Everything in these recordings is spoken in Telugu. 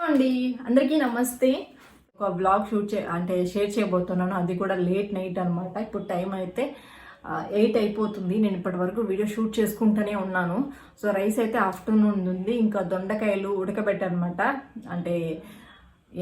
అండి అందరికీ నమస్తే. ఒక బ్లాగ్ షేర్ చేయబోతున్నాను. అది కూడా లేట్ నైట్ అనమాట. ఇప్పుడు టైం అయితే 8 అయిపోతుంది. నేను ఇప్పటి వరకు వీడియో షూట్ చేసుకుంటూనే ఉన్నాను. సో రైస్ అయితే ఆఫ్టర్నూన్ ఉంది. ఇంకా దొండకాయలు ఉడకబెట్టనమాట. అంటే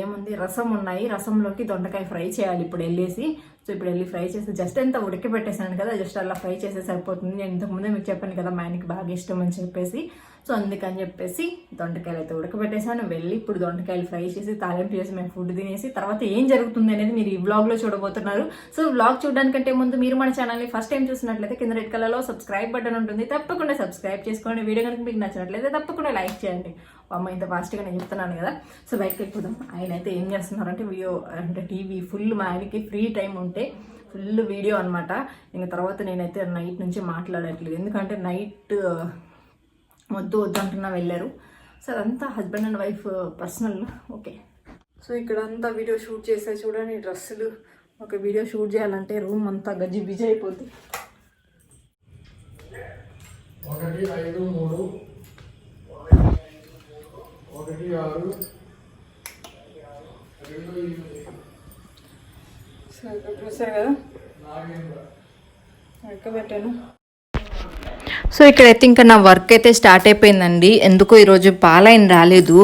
ఏముంది, రసం ఉన్నాయి. రసంలోకి దొండకాయ ఫ్రై చేయాలి ఇప్పుడు వెళ్ళేసి. సో ఇప్పుడు వెళ్ళి ఫ్రై చేసి జస్ట్ ఎంత ఉడకబెట్టేసాను కదా, జస్ట్ అలా ఫ్రై చేస్తే సరిపోతుంది. నేను ఇంతకుముందే మీకు చెప్పాను కదా మా ఆయనకి బాగా ఇష్టం అని చెప్పేసి. సో అందుకని చెప్పేసి దొండకాయలు అయితే ఉడకబెట్టేసాను. వెళ్ళి ఇప్పుడు దొండకాయలు ఫ్రై చేసి తాలింపు చేసి మేము ఫుడ్ తినేసి తర్వాత ఏం జరుగుతుంది అనేది మీరు ఈ వ్లాగ్లో చూడబోతున్నారు. సో వ్లాగ్ చూడడానికంటే ముందు మీరు మన ఛానల్ని ఫస్ట్ టైం చూసినట్లయితే కింద రెడ్ కలర్లో సబ్స్క్రైబ్ బటన్ ఉంటుంది, తప్పకుండా సబ్స్క్రైబ్ చేసుకోండి. వీడియో కనుక మీకు నచ్చినట్లయితే తప్పకుండా లైక్ చేయండి. అమ్మ ఇంత ఫాస్ట్గా నేను చెప్తున్నాను కదా. సో బయటకు వెళ్ళిపోదాం. ఆయన అయితే ఏం చేస్తున్నారంటే టీవీ ఫుల్, మా ఆయనకి ఫ్రీ టైం ఉంటే ఫుల్ వీడియో అనమాట. ఇంకా తర్వాత నేనైతే నైట్ నుంచి మాట్లాడట్లేదు, ఎందుకంటే నైట్ వద్దు అంటున్నా వెళ్ళారు. సో అదంతా husband and wife personal. Okay, so ఇక్కడ అంతా వీడియో షూట్ చేసే చూడండి. డ్రెస్సులు ఒక వీడియో షూట్ చేయాలంటే రూమ్ అంతా గజ్జి బిజీ అయిపోద్ది. 1 5 3 1 6 2 సో ఇక్కడ చూసారు కదా పెట్టాను. సో ఇక్కడైతే ఇంకా నా వర్క్ అయితే స్టార్ట్ అయిపోయిందండి. ఎందుకో ఈరోజు పాలైన రాలేదు.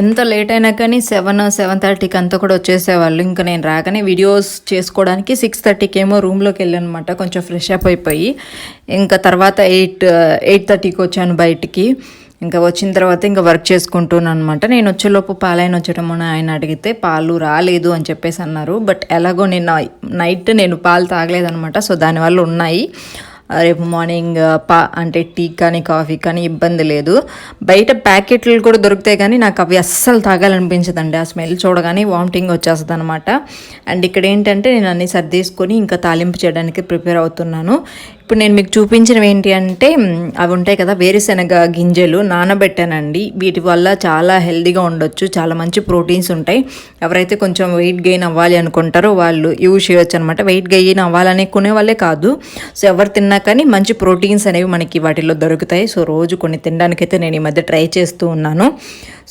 ఎంత లేట్ అయినా కానీ 7-7:30కి అంతా కూడా వచ్చేసేవాళ్ళు. ఇంకా నేను రాగానే వీడియోస్ చేసుకోవడానికి 6:30కి ఏమో రూమ్లోకి వెళ్ళాను అనమాట. కొంచెం ఫ్రెష్ అప్ అయిపోయి ఇంకా తర్వాత 8:30కి వచ్చాను బయటికి. ఇంకా వచ్చిన తర్వాత ఇంకా వర్క్ చేసుకుంటున్నాను అనమాట. నేను వచ్చేలోపు పాలైన వచ్చేటమో ఆయన అడిగితే పాలు రాలేదు అని చెప్పేసి అన్నారు. బట్ ఎలాగో నిన్న నైట్ నేను పాలు తాగలేదనమాట. సో దానివల్ల ఉన్నాయి. రేపు మార్నింగ్ అంటే టీ కానీ కాఫీ కానీ ఇబ్బంది లేదు. బయట ప్యాకెట్లు కూడా దొరుకుతాయి కానీ నాకు అవి అస్సలు తాగాలనిపించదండి. ఆ స్మెల్ చూడగానే వామిటింగ్ వచ్చేస్తుంది అనమాట. అండ్ ఇక్కడ ఏంటంటే నేను అన్ని సర్దేసుకొని ఇంకా తాలింపు చేయడానికి ప్రిపేర్ అవుతున్నాను. ఇప్పుడు నేను మీకు చూపించినవి ఏంటి అంటే అవి ఉంటాయి కదా, వేరుశెనగ గింజలు నానబెట్టానండి. వీటి వల్ల చాలా హెల్తీగా ఉండొచ్చు, చాలా మంచి ప్రోటీన్స్ ఉంటాయి. ఎవరైతే కొంచెం వెయిట్ గెయిన్ అవ్వాలి అనుకుంటారో వాళ్ళు యూజ్ చేయొచ్చు అనమాట. వెయిట్ గెయిన్ అవ్వాలనే కొనే వాళ్ళే కాదు, సో ఎవరు తిన్నా కానీ మంచి ప్రోటీన్స్ అనేవి మనకి వాటిలో దొరుకుతాయి. సో రోజు కొన్ని తినడానికైతే నేను ఈ మధ్య ట్రై చేస్తూ ఉన్నాను.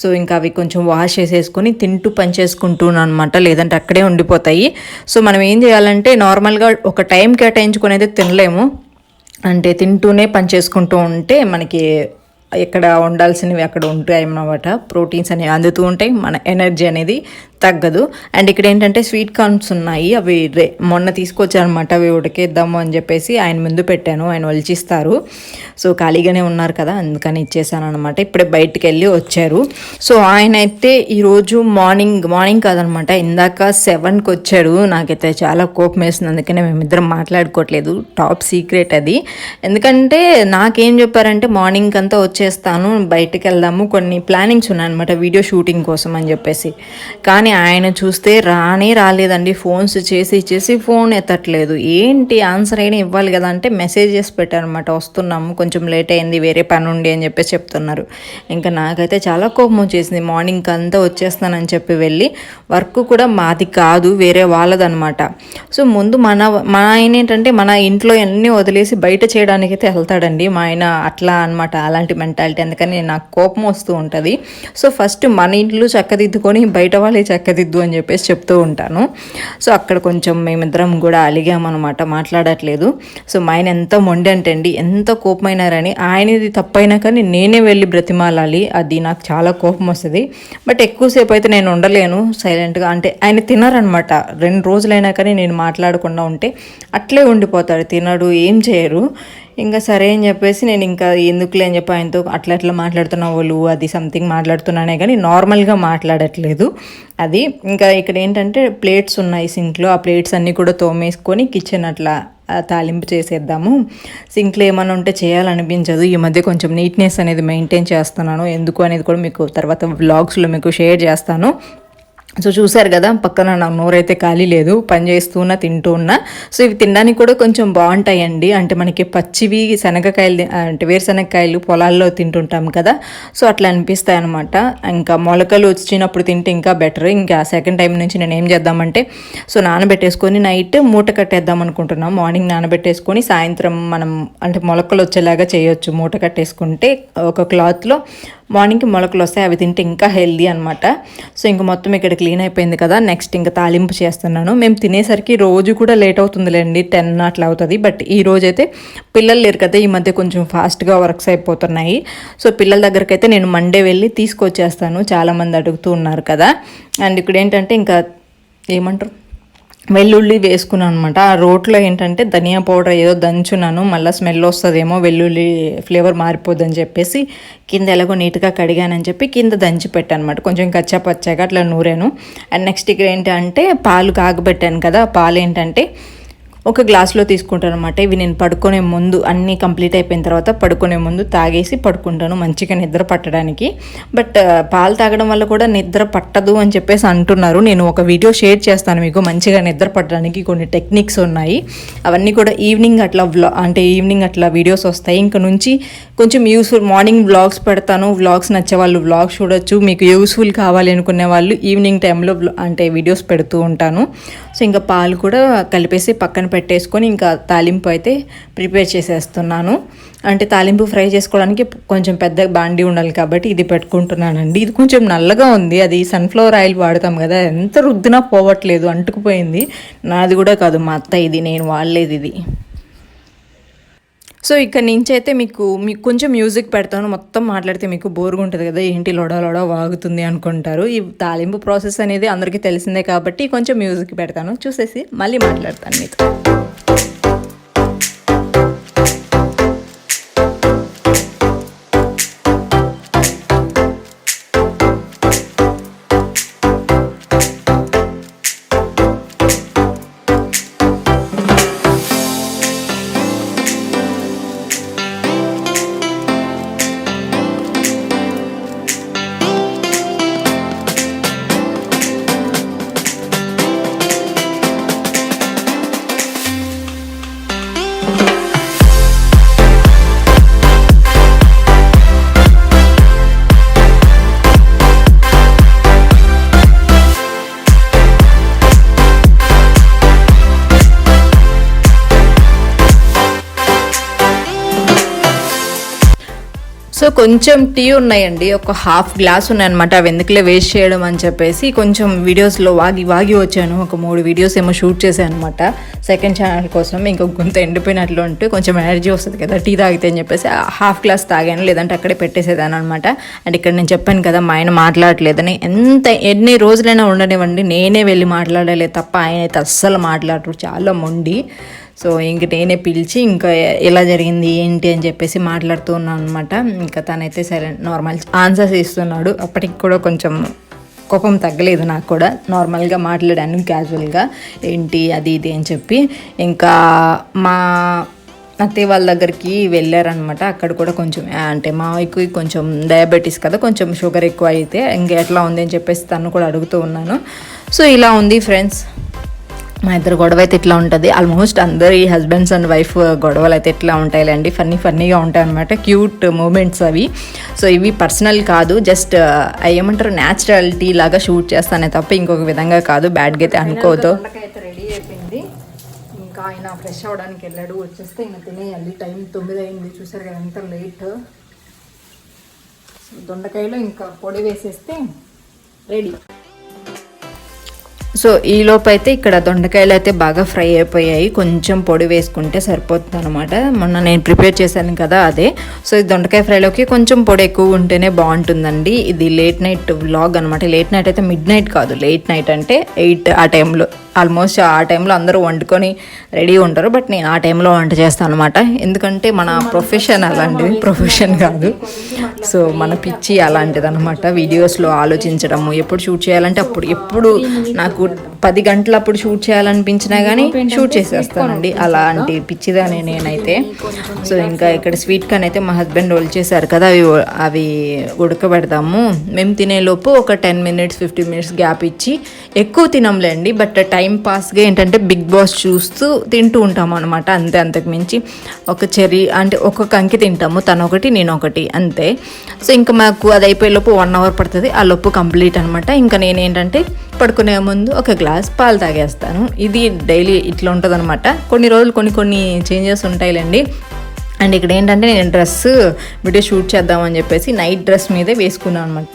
సో ఇంకా అవి కొంచెం వాష్ చేసేసుకొని తింటూ పని చేసుకుంటున్నాను అనమాట, లేదంటే అక్కడే ఉండిపోతాయి. సో మనం ఏం చేయాలంటే నార్మల్గా ఒక టైం కేటాయించుకొని అయితే తినలేము. అంటే తింటూనే పని చేసుకుంటూ ఉంటే మనకి ఎక్కడ ఉండాల్సినవి అక్కడ ఉంటాయి అన్నమాట. ప్రోటీన్స్ అనేవి అందుతూ ఉంటాయి, మన ఎనర్జీ అనేది తగ్గదు. అండ్ ఇక్కడ ఏంటంటే స్వీట్ కార్న్స్ ఉన్నాయి. అవి మొన్న తీసుకొచ్చారనమాట. అవి ఉడకేద్దాము అని చెప్పేసి ఆయన ముందు పెట్టాను. ఆయన ఒలిచిస్తారు. సో ఖాళీగానే ఉన్నారు కదా, అందుకని ఇచ్చేసాను అనమాట. ఇప్పుడే బయటికి వెళ్ళి వచ్చారు. సో ఆయన అయితే ఈరోజు మార్నింగ్ కాదనమాట, ఇందాక 7కి వచ్చాడు. నాకైతే చాలా కోపం వేస్తుంది. అందుకనే మేమిద్దరం మాట్లాడుకోవట్లేదు. టాప్ సీక్రెట్ అది. ఎందుకంటే నాకేం చెప్పారంటే మార్నింగ్ అంతా వచ్చేస్తాను, బయటకు వెళ్దాము, కొన్ని ప్లానింగ్స్ ఉన్నాయన్నమాట వీడియో షూటింగ్ కోసం అని చెప్పేసి. కానీ ఆయన చూస్తే రాలేదండి. ఫోన్స్ చేసి ఫోన్ ఎత్తట్లేదు. ఏంటి ఆన్సర్ అయినా ఇవ్వాలి కదా అంటే మెసేజెస్ పెట్టారనమాట, వస్తున్నాము, కొంచెం లేట్ అయింది, వేరే పని ఉండి అని చెప్పేసి చెప్తున్నారు. ఇంకా నాకైతే చాలా కోపం వచ్చేసింది. మార్నింగ్ అంతా వచ్చేస్తానని చెప్పి వెళ్ళి వర్క్ కూడా మాది కాదు, వేరే వాళ్ళదనమాట. సో ముందు మన ఆయన ఏంటంటే మన ఇంట్లో అన్నీ వదిలేసి బయట చేయడానికి అయితే వెళ్తాడండి మా ఆయన. అట్లా అనమాట, అలాంటి మెంటాలిటీ. అందుకని నాకు కోపం వస్తూ ఉంటుంది. సో ఫస్ట్ మన ఇంట్లో చక్కదిద్దుకొని బయట వాళ్ళే చక్కదిద్దు అని చెప్పేసి చెప్తూ ఉంటాను. సో అక్కడ కొంచెం మేమిద్దరం కూడా అలిగామన్నమాట, మాట్లాడట్లేదు. సో మా ఆయన ఎంత మొండి అంటే అండి, ఎంత కోపమైనారని ఆయనది తప్పైనా కానీ నేనే వెళ్ళి బ్రతిమాలాలి. అది నాకు చాలా కోపం వస్తుంది. బట్ ఎక్కువసేపు అయితే నేను ఉండలేను సైలెంట్గా. అంటే ఆయన తినరనమాట. 2 రోజులైనా కానీ నేను మాట్లాడకుండా ఉంటే అట్లే ఉండిపోతాడు, తినడు, ఏం చేయరు. ఇంకా సరే అని చెప్పేసి నేను ఇంకా ఎందుకులే అని చెప్పి ఆయనతో అట్లా మాట్లాడుతున్నావు వాళ్ళు అది సంథింగ్ మాట్లాడుతున్నానే కానీ నార్మల్గా మాట్లాడట్లేదు. అది ఇంకా ఇక్కడ ఏంటంటే ప్లేట్స్ ఉన్నాయి సింక్లో. ఆ ప్లేట్స్ అన్నీ కూడా తోమేసుకొని కిచెన్ అట్లా తాలింపు చేసేద్దాము. సింక్లో ఏమైనా ఉంటే చేయాలనిపించదు. ఈ మధ్య కొంచెం నీట్నెస్ అనేది మెయింటైన్ చేస్తున్నాను. ఎందుకు అనేది కూడా మీకు తర్వాత వ్లాగ్స్లో మీకు షేర్ చేస్తాను. సో చూసారు కదా, పక్కన నా నోరైతే ఖాళీ లేదు, పని చేస్తూ ఉన్నా తింటూ ఉన్నా. సో ఇవి తినడానికి కూడా కొంచెం బాగుంటాయండి. అంటే మనకి పచ్చివి శనగకాయలు అంటే వేరుశనగకాయలు పొలాల్లో తింటుంటాం కదా, సో అట్లా అనిపిస్తాయి అనమాట. ఇంకా మొలకలు వచ్చినప్పుడు తింటే ఇంకా బెటర్. ఇంకా సెకండ్ టైం నుంచి నేను ఏం చేద్దామంటే సో నానబెట్టేసుకొని నైట్ మూట కట్టేద్దాం అనుకుంటున్నాం. మార్నింగ్ నానబెట్టేసుకొని సాయంత్రం మనం అంటే మొలకలు వచ్చేలాగా చేయొచ్చు. మూట కట్టేసుకుంటే ఒక క్లాత్లో మార్నింగ్కి మొలకలు వస్తాయి, అవి తింటే ఇంకా హెల్దీ అనమాట. సో ఇంకా మొత్తం ఇక్కడ క్లీన్ అయిపోయింది కదా, నెక్స్ట్ ఇంకా తాలింపు చేస్తున్నాను. మేము తినేసరికి రోజు కూడా లేట్ అవుతుందిలేండి, 10 అట్లా అవుతుంది. బట్ ఈ రోజైతే పిల్లలు లేరు కదా, ఈ మధ్య కొంచెం ఫాస్ట్గా వర్క్స్ అయిపోతున్నాయి. సో పిల్లల దగ్గరికి అయితే నేను మండే వెళ్ళి తీసుకొచ్చేస్తాను, చాలామంది అడుగుతూ ఉన్నారు కదా. అండ్ ఇక్కడ ఏంటంటే ఇంకా ఏమంటారు, వెల్లుల్లి వేసుకున్నాను అనమాట. ఆ రోట్లో ఏంటంటే ధనియా పౌడర్ ఏదో దంచున్నాను, మళ్ళీ స్మెల్ వస్తుందేమో, వెల్లుల్లి ఫ్లేవర్ మారిపోద్దని చెప్పేసి కింద ఎలాగో నీట్గా కడిగానని చెప్పి కింద దంచి పెట్టాను అనమాట. కొంచెం కచ్చా పచ్చాగా అట్లా నూరాను. అండ్ నెక్స్ట్ ఇక్కడ ఏంటంటే పాలు కాగబెట్టాను కదా, పాలు ఏంటంటే ఒక గ్లాస్లో తీసుకుంటాను అనమాట. ఇవి నేను పడుకునే ముందు అన్నీ కంప్లీట్ అయిపోయిన తర్వాత పడుకునే ముందు తాగేసి పడుకుంటాను, మంచిగా నిద్ర పట్టడానికి. బట్ పాలు తాగడం వల్ల కూడా నిద్ర పట్టదు అని చెప్పేసి అంటున్నారు. నేను ఒక వీడియో షేర్ చేస్తాను మీకు, మంచిగా నిద్ర పట్టడానికి కొన్ని టెక్నిక్స్ ఉన్నాయి. అవన్నీ కూడా ఈవినింగ్ అట్లా ఈవినింగ్ అట్లా వీడియోస్ వస్తాయి. ఇంక నుంచి కొంచెం యూస్ఫుల్, మార్నింగ్ వ్లాగ్స్ పెడతాను, వ్లాగ్స్ నచ్చే వాళ్ళు వ్లాగ్స్ చూడొచ్చు, మీకు యూస్ఫుల్ కావాలి అనుకునే వాళ్ళు ఈవినింగ్ టైంలో వీడియోస్ పెడుతూ ఉంటాను. సో ఇంకా పాలు కూడా కలిపేసి పక్కన పెట్టేసుకొని ఇంకా తాలింపు అయితే ప్రిపేర్ చేసేస్తున్నాను. అంటే తాలింపు ఫ్రై చేసుకోవడానికి కొంచెం పెద్ద బాండి ఉండాలి కాబట్టి ఇది పెట్టుకుంటున్నానండి. ఇది కొంచెం నల్లగా ఉంది, అది సన్ఫ్లవర్ ఆయిల్ వాడతాం కదా, ఎంత రుద్దినా పోవట్లేదు, అంటుకుపోయింది. నాది కూడా కాదు, మా అత్త ఇది, నేను వాడలేదు ఇది. సో ఇక్కడ నుంచి అయితే మీకు కొంచెం మ్యూజిక్ పెడతాను, మొత్తం మాట్లాడితే మీకు బోర్గా ఉంటుంది కదా, ఏంటి లోడా లోడా వాగుతుంది అనుకుంటారు. ఈ తాలింపు ప్రాసెస్ అనేది అందరికీ తెలిసిందే కాబట్టి కొంచెం మ్యూజిక్ పెడతాను, చూసేసి మళ్ళీ మాట్లాడతాను మీతో. సో కొంచెం టీ ఉన్నాయండి, ఒక హాఫ్ గ్లాస్ ఉన్నాయన్నమాట. అవి ఎందుకులే వేస్ట్ చేయడం అని చెప్పేసి కొంచెం వీడియోస్లో వాగి వచ్చాను. ఒక 3 వీడియోస్ ఏమో షూట్ చేశాను అనమాట సెకండ్ ఛానల్ కోసం. ఇంకా కొంత ఎండిపోయినట్లు ఉంటే కొంచెం ఎనర్జీ వస్తుంది కదా టీ తాగితే అని చెప్పేసి హాఫ్ గ్లాస్ తాగాను, లేదంటే అక్కడే పెట్టేసేదాను అనమాట. అండ్ ఇక్కడ నేను చెప్పాను కదా మా ఆయన మాట్లాడలేదని, ఎన్ని రోజులైనా ఉండనివ్వండి నేనే వెళ్ళి మాట్లాడలే తప్ప ఆయన అయితే అస్సలు మాట్లాడరు, చాలా మొండి. సో ఇంక నేనే పిలిచి ఇంకా ఎలా జరిగింది ఏంటి అని చెప్పేసి మాట్లాడుతూ ఉన్నాను అనమాట. ఇంకా తనైతే సరే నార్మల్ ఆన్సర్స్ ఇస్తున్నాడు. అప్పటికి కూడా కొంచెం కోపం తగ్గలేదు నాకు కూడా, నార్మల్గా మాట్లాడాను క్యాజువల్గా, ఏంటి అది ఇది అని చెప్పి. ఇంకా మా అత్తయ్య వాళ్ళ దగ్గరికి వెళ్ళారనమాట. అక్కడ కూడా కొంచెం అంటే మావయ్యకి కొంచెం డయాబెటీస్ కదా, కొంచెం షుగర్ ఎక్కువ అయితే ఇంకా ఎట్లా ఉంది అని చెప్పేసి తను కూడా అడుగుతూ ఉన్నాను. సో ఇలా ఉంది ఫ్రెండ్స్, మా ఇద్దరు గొడవ అయితే ఇట్లా ఉంటుంది. ఆల్మోస్ట్ అందరి హస్బెండ్స్ అండ్ వైఫ్ గొడవలు అయితే ఇట్లా ఉంటాయిలేండి, ఫన్నీగా ఉంటాయి అనమాట, క్యూట్ మూమెంట్స్ అవి. సో ఇవి పర్సనల్ కాదు, జస్ట్ ఏమంటారు న్యాచురాలిటీ లాగా షూట్ చేస్తానే తప్ప ఇంకొక విధంగా కాదు, బ్యాడ్గా అయితే అనుకోవద్దు. అయితే రెడీ అయిపోయింది, ఇంకా ఆయన ఫ్రెష్ అవ్వడానికి వెళ్ళాడు, వచ్చేస్తే ఆయన తినేయాలి. టైం 9 అయింది, చూసారు కదా ఎంత లేట్. దొండకాయలో ఇంకా పొడి వేసేస్తే రెడీ. సో ఈలోపు అయితే ఇక్కడ దొండకాయలు అయితే బాగా ఫ్రై అయిపోయాయి, కొంచెం పొడి వేసుకుంటే సరిపోతుంది అనమాట. మొన్న నేను ప్రిపేర్ చేశాను కదా అదే. సో ఈ దొండకాయ ఫ్రైలోకి కొంచెం పొడి ఎక్కువ ఉంటేనే బాగుంటుందండి. ఇది లేట్ నైట్ వ్లాగ్ అనమాట. లేట్ నైట్ అయితే మిడ్ నైట్ కాదు, లేట్ నైట్ అంటే 8 ఆ టైంలో, ఆల్మోస్ట్ ఆ టైంలో అందరూ వండుకొని రెడీ ఉంటారు. బట్ నేను ఆ టైంలో వంట చేస్తాను అనమాట, ఎందుకంటే మన ప్రొఫెషన్ అలాంటిది, ప్రొఫెషన్ కాదు. సో మన పిచ్చి అలాంటిది అనమాట, వీడియోస్లో ఆలోచించడము, ఎప్పుడు షూట్ చేయాలంటే అప్పుడు, ఎప్పుడు నాకు 10 గంటలు అప్పుడు షూట్ చేయాలనిపించినా కానీ షూట్ చేసేస్తానండి, అలాంటి పిచ్చిదానే నేనైతే. సో ఇంకా ఇక్కడ స్వీట్ కార్న్ అయితే మా హస్బెండ్ రోల్ చేశారు కదా, అవి ఉడకబెడదాము. మేము తినేలోపు ఒక 10 మినిట్స్ 15 మినిట్స్ గ్యాప్ ఇచ్చి, ఎక్కువ తినంలేండి, బట్ టైం పాస్గా ఏంటంటే బిగ్ బాస్ చూస్తూ తింటూ ఉంటాము అనమాట, అంతే. అంతకు మించి ఒక చెర్రీ అంటే ఒక కంకి తింటాము, తను ఒకటి నేను ఒకటి అంతే. సో ఇంకా మాకు అది అయిపోయే లోపు 1 అవర్ పడుతుంది, ఆ లోపు కంప్లీట్ అనమాట. ఇంకా నేనేంటంటే పడుకునే ముందు ఒక గ్లాస్ పాలు తాగేస్తాను. ఇది డైలీ ఇట్లా ఉంటుంది అనమాట. కొన్ని రోజులు కొన్ని చేంజెస్ ఉంటాయిలేండి. అండ్ ఇక్కడ ఏంటంటే నేను డ్రెస్ వీడియో షూట్ చేద్దామని చెప్పేసి నైట్ డ్రెస్ మీదే వేసుకున్నాను అనమాట.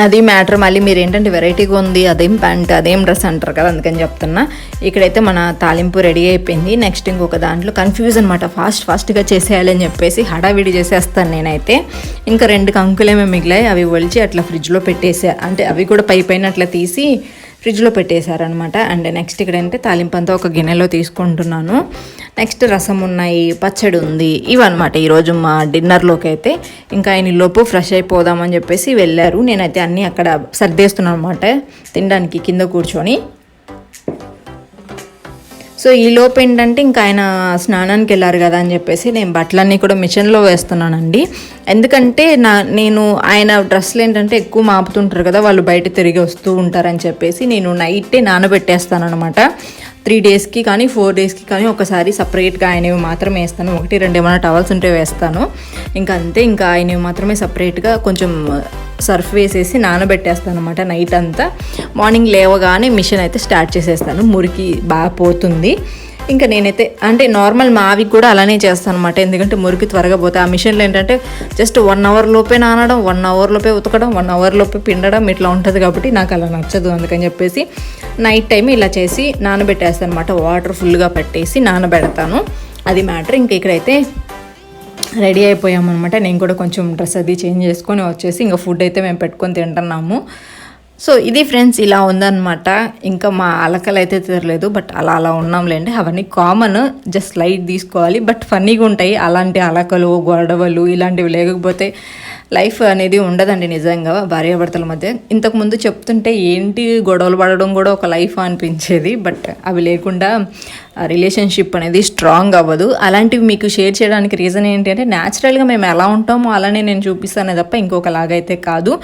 అది మ్యాటర్. మళ్ళీ మీరు ఏంటంటే వెరైటీగా ఉంది, అదేం ప్యాంట్ అదేం డ్రెస్ అంటారు కదా, అందుకని చెప్తున్నా. ఇక్కడైతే మన తాలింపు రెడీ అయిపోయింది. నెక్స్ట్ ఇంకొక దాంట్లో కన్ఫ్యూజ్ అనమాట, ఫాస్ట్గా చేసేయాలని చెప్పేసి హడావిడి చేసేస్తాను నేనైతే. ఇంకా 2 కంకులేమో మిగిలాయి, అవి ఒలిచి అట్లా ఫ్రిడ్జ్లో పెట్టేసా. అంటే అవి కూడా పైన అట్లా తీసి ఫ్రిడ్జ్లో పెట్టేశారనమాట. అండ్ నెక్స్ట్ ఇక్కడ అంటే తాలింపు అంతా ఒక గిన్నెలో తీసుకుంటున్నాను. నెక్స్ట్ రసం ఉన్నాయి, పచ్చడి ఉంది, ఇవన్నమాట ఈరోజు మా డిన్నర్లోకి అయితే. ఇంకా ఆయన లోపు ఫ్రెష్ అయిపోదామని చెప్పేసి వెళ్ళారు. నేనైతే అన్నీ అక్కడ సర్దేస్తున్నాను అనమాట తినడానికి కింద కూర్చొని. సో ఈ లోపు ఏంటంటే ఇంకా ఆయన స్నానానికి వెళ్ళారు కదా అని చెప్పేసి నేను బట్టలన్నీ కూడా మిషన్లో వేస్తున్నానండి. ఎందుకంటే నేను ఆయన డ్రెస్సులు ఏంటంటే ఎక్కువ మాపుతుంటారు కదా, వాళ్ళు బయట తిరిగి వస్తూ ఉంటారని చెప్పేసి నేను నైటే నానబెట్టేస్తాను అనమాట. 3 డేస్కి కానీ 4 డేస్కి కానీ ఒకసారి సపరేట్గా ఆయనవి మాత్రమే వేస్తాను. 1-2 ఏమైనా టవల్స్ ఉంటే వేస్తాను. ఇంకా అంతే. ఇంకా ఆయనవి మాత్రమే సపరేట్గా కొంచెం సర్ఫ్ వేసేసి నానబెట్టేస్తాను అనమాట నైట్ అంతా. మార్నింగ్ లేవగానే మిషన్ అయితే స్టార్ట్ చేసేస్తాను, మురికి బాగా పోతుంది. ఇంకా నేనైతే అంటే నార్మల్ మావి కూడా అలానే చేస్తాను అనమాట. ఎందుకంటే మురికి త్వరగా పోతాయి. ఆ మిషన్లో ఏంటంటే జస్ట్ 1 అవర్ లోపే నానడం, 1 అవర్ లోపే ఉతకడం, 1 అవర్ లోపే పిండడం ఇట్లా ఉంటుంది కాబట్టి నాకు అలా నచ్చదు. అందుకని చెప్పేసి నైట్ టైం ఇలా చేసి నానబెట్టేస్తాను అనమాట. వాటర్ ఫుల్గా పట్టేసి నానబెడతాను, అది మ్యాటర్. ఇంకా ఇక్కడైతే రెడీ అయిపోయామన్నమాట. నేను కూడా కొంచెం డ్రెస్ అది చేంజ్ చేసుకొని వచ్చేసి ఇంకా ఫుడ్ అయితే మేము పెట్టుకొని తింటున్నాము. సో ఇది ఫ్రెండ్స్, ఇలా ఉందన్నమాట. ఇంకా మా అలకలు అయితే తీరలేదు, బట్ అలా ఉన్నాంలేండి. అవన్నీ కామన్, జస్ట్ లైట్ తీసుకోవాలి. బట్ ఫన్నీగా ఉంటాయి అలాంటి అలకలు, గొడవలు ఇలాంటివి లేకపోతే లైఫ్ అనేది ఉండదండి నిజంగా భార్యాభర్తల మధ్య. ఇంతకుముందు చెప్తుంటే ఏంటి గొడవలు పడడం కూడా ఒక లైఫ్ అనిపించేది, బట్ అవి లేకుండా రిలేషన్షిప్ అనేది స్ట్రాంగ్ అవ్వదు. అలాంటివి మీకు షేర్ చేయడానికి రీజన్ ఏంటి అంటే న్యాచురల్గా మేము ఎలా ఉంటామో అలానే నేను చూపిస్తానే తప్ప ఇంకొకలాగైతే కాదు.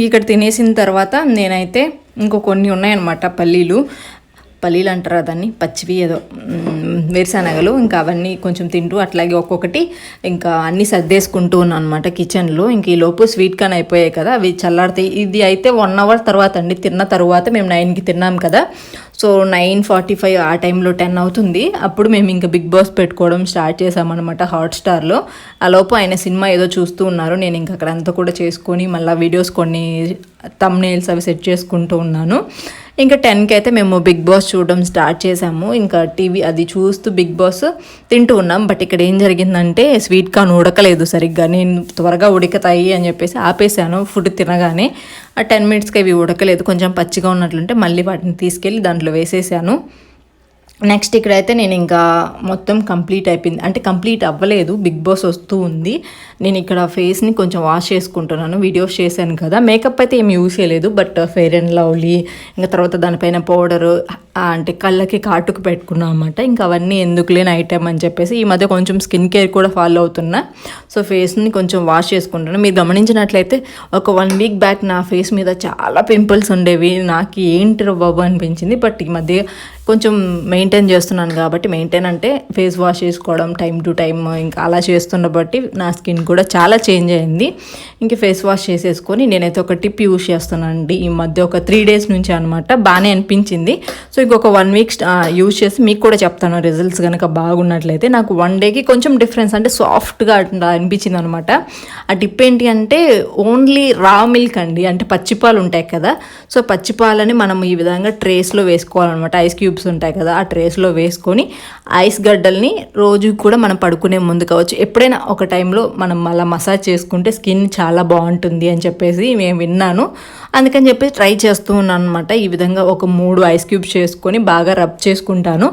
ఇక్కడ తినేసిన తర్వాత నేనైతే కొన్ని ఉన్నాయన్నమాట పల్లీలు అంటారు దాన్ని, పచ్చివి ఏదో వేరుశనగలు. ఇంకా అవన్నీ కొంచెం తింటూ అట్లాగే ఒక్కొక్కటి ఇంకా అన్నీ సర్దేసుకుంటూ ఉన్నాను అనమాట కిచెన్లో. ఇంక ఈ లోపు స్వీట్ కార్న్ అయిపోయాయి కదా, అవి చల్లారుతాయి. ఇది అయితే 1 అవర్ తర్వాత అండి, తిన్న తర్వాత మేము 9కి తిన్నాం కదా. సో 9:45 ఆ టైంలో 10 అవుతుంది. అప్పుడు మేము ఇంకా బిగ్ బాస్ పెట్టుకోవడం స్టార్ట్ చేసామన్నమాట హాట్స్టార్లో. ఆ లోపు ఆయన సినిమా ఏదో చూస్తూ ఉన్నారు. నేను ఇంకా అక్కడ అంతా కూడా చేసుకొని మళ్ళీ వీడియోస్ కొన్ని థంబ్నెయిల్స్ అవి సెట్ చేసుకుంటూ ఉన్నాను. ఇంకా 10కి అయితే మేము బిగ్ బాస్ చూడడం స్టార్ట్ చేసాము. ఇంకా టీవీ అది చూస్తూ బిగ్ బాస్ తింటూ ఉన్నాం. బట్ ఇక్కడ ఏం జరిగిందంటే స్వీట్ కార్న్ ఉడకలేదు సరిగ్గా. నేను త్వరగా ఉడకతాయి అని చెప్పేసి ఆపేసాను ఫుడ్ తినగానే. ఆ 10 మినిట్స్కి అవి ఉడకలేదు, కొంచెం పచ్చిగా ఉన్నట్లుంటే మళ్ళీ వాటిని తీసుకెళ్ళి దాంట్లో వేసేసాను. నెక్స్ట్ ఇక్కడైతే నేను ఇంకా మొత్తం కంప్లీట్ అయిపోయింది, అంటే కంప్లీట్ అవ్వలేదు, బిగ్ బాస్ వస్తూ ఉంది. నేను ఇక్కడ ఫేస్ని కొంచెం వాష్ చేసుకుంటున్నాను. వీడియోస్ చేశాను కదా, మేకప్ అయితే ఏమి యూస్ చేయలేదు, బట్ ఫెయిర్ అండ్ లవ్లీ, ఇంకా తర్వాత దానిపైన పౌడరు, అంటే కళ్ళకి కాటుకు పెట్టుకున్నాను అనమాట. ఇంకా అవన్నీ ఎందుకులే నైట్ టైం అని చెప్పేసి ఈ మధ్య కొంచెం స్కిన్ కేర్ కూడా ఫాలో అవుతున్నా. సో ఫేస్ని కొంచెం వాష్ చేసుకుంటున్నాను. మీరు గమనించినట్లయితే ఒక 1 వీక్ బ్యాక్ నా ఫేస్ మీద చాలా పింపుల్స్ ఉండేవి. నాకు ఏంటి బాబు అనిపించింది. బట్ ఈ మధ్య కొంచెం మెయింటైన్ చేస్తున్నాను కాబట్టి, మెయింటైన్ అంటే ఫేస్ వాష్ చేసుకోవడం టైం టు టైం, ఇంకా అలా చేస్తున్న బట్టి నా స్కిన్ కూడా చాలా చేంజ్ అయింది. ఇంక ఫేస్ వాష్ చేసేసుకొని నేనైతే ఒక టిప్ యూస్ చేస్తున్నాను అండి ఈ మధ్య, ఒక 3 డేస్ నుంచి అనమాట. బాగానే అనిపించింది. సో ఇంకొక 1 వీక్ యూజ్ చేసి మీకు కూడా చెప్తాను రిజల్ట్స్ కనుక బాగున్నట్లయితే. నాకు 1 డేకి కొంచెం డిఫరెన్స్, అంటే సాఫ్ట్గా అనిపించింది అనమాట. ఆ టిప్ ఏంటి అంటే ఓన్లీ రా మిల్క్ అండి, అంటే పచ్చిపాలు ఉంటాయి కదా. సో పచ్చిపాలని మనం ఈ విధంగా ట్రేస్లో వేసుకోవాలన్నమాట. ఐస్ క్యూబ్స్ ఉంటాయి కదా, ఆ ట్రేస్లో వేసుకొని ఐస్ గడ్డల్ని రోజు కూడా మనం పడుకునే ముందు కావచ్చు ఎప్పుడైనా ఒక టైంలో మనం అలా మసాజ్ చేసుకుంటే స్కిన్ చాలా బాగుంటుంది అని చెప్పేసి మేము విన్నాను. అందుకని చెప్పి ట్రై చేస్తూ ఉన్నాను అనమాట. ఈ విధంగా ఒక 3 ఐస్ క్యూబ్స్ చేసుకొని బాగా రబ్ చేసుకుంటాను.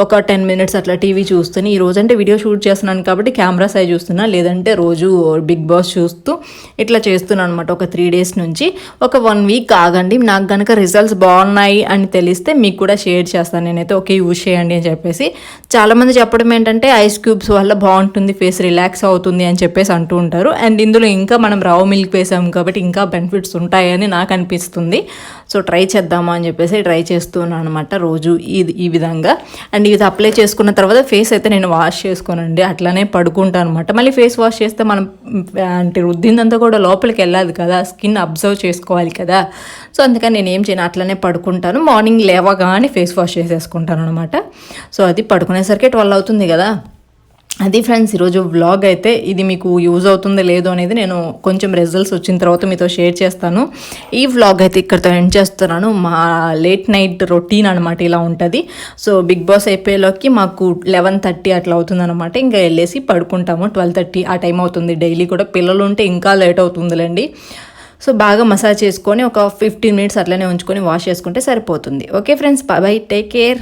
ఒక 10 మినిట్స్ అట్లా టీవీ చూస్తూనే, ఈ రోజు అంటే వీడియో షూట్ చేస్తున్నాను కాబట్టి కెమెరా సైజ్ చూస్తున్నా, లేదంటే రోజు బిగ్ బాస్ చూస్తూ ఇట్లా చేస్తున్నాను అనమాట ఒక 3 డేస్ నుంచి. ఒక 1 వీక్ ఆగండి, నాకు కనుక రిజల్ట్స్ బాగున్నాయి అని తెలిస్తే మీకు కూడా షేర్ చేస్తాను నేనైతే. ఓకే యూజ్ చేయండి అని చెప్పేసి. చాలామంది చెప్పడం ఏంటంటే ఐస్ క్యూబ్స్ వల్ల బాగుంటుంది, ఫేస్ రిలాక్స్ అవుతుంది అని చెప్పేసి అంటూ ఉంటారు. అండ్ ఇందులో ఇంకా మనం రావ్ మిల్క్ వేసాము కాబట్టి ఇంకా బెనిఫిట్స్ ఉంటాయని నాకు అనిపిస్తుంది. సో ట్రై చేద్దామా అని చెప్పేసి ట్రై చేస్తున్నాను అనమాట రోజు ఈ విధంగా. అండ్ ఇది అప్లై చేసుకున్న తర్వాత ఫేస్ అయితే నేను వాష్ చేసుకోనండి, అట్లానే పడుకుంటాను అనమాట. మళ్ళీ ఫేస్ వాష్ చేస్తే మనం అంటే రుద్దిందంతా కూడా లోపలికి వెళ్ళాలి కదా, స్కిన్ అబ్జర్వ్ చేసుకోవాలి కదా. సో అందుకని నేను ఏం చేయను, అట్లనే పడుకుంటాను. మార్నింగ్ లేవగానే ఫేస్ వాష్ చేసేసుకుంటాను అనమాట. సో అది పడుకునేసరికి 12 అవుతుంది కదా. అది ఫ్రెండ్స్ ఈరోజు వ్లాగ్ అయితే. ఇది మీకు యూజ్ అవుతుందో లేదో అనేది నేను కొంచెం రిజల్ట్స్ వచ్చిన తర్వాత మీతో షేర్ చేస్తాను. ఈ వ్లాగ్ అయితే ఇక్కడితో ఎండ్ చేస్తున్నాను. మా లేట్ నైట్ రొటీన్ అనమాట ఇలా ఉంటుంది. సో బిగ్ బాస్ అయిపోయేలోకి మాకు 11:30 అట్లా అవుతుందన్నమాట. ఇంకా వెళ్ళేసి పడుకుంటాము. 12:30 ఆ టైం అవుతుంది డైలీ కూడా. పిల్లలు ఉంటే ఇంకా లేట్ అవుతుందిలేండి. సో బాగా మసాజ్ చేసుకొని ఒక 15 మినిట్స్ అట్లనే ఉంచుకొని వాష్ చేసుకుంటే సరిపోతుంది. Okay friends, bye, take care.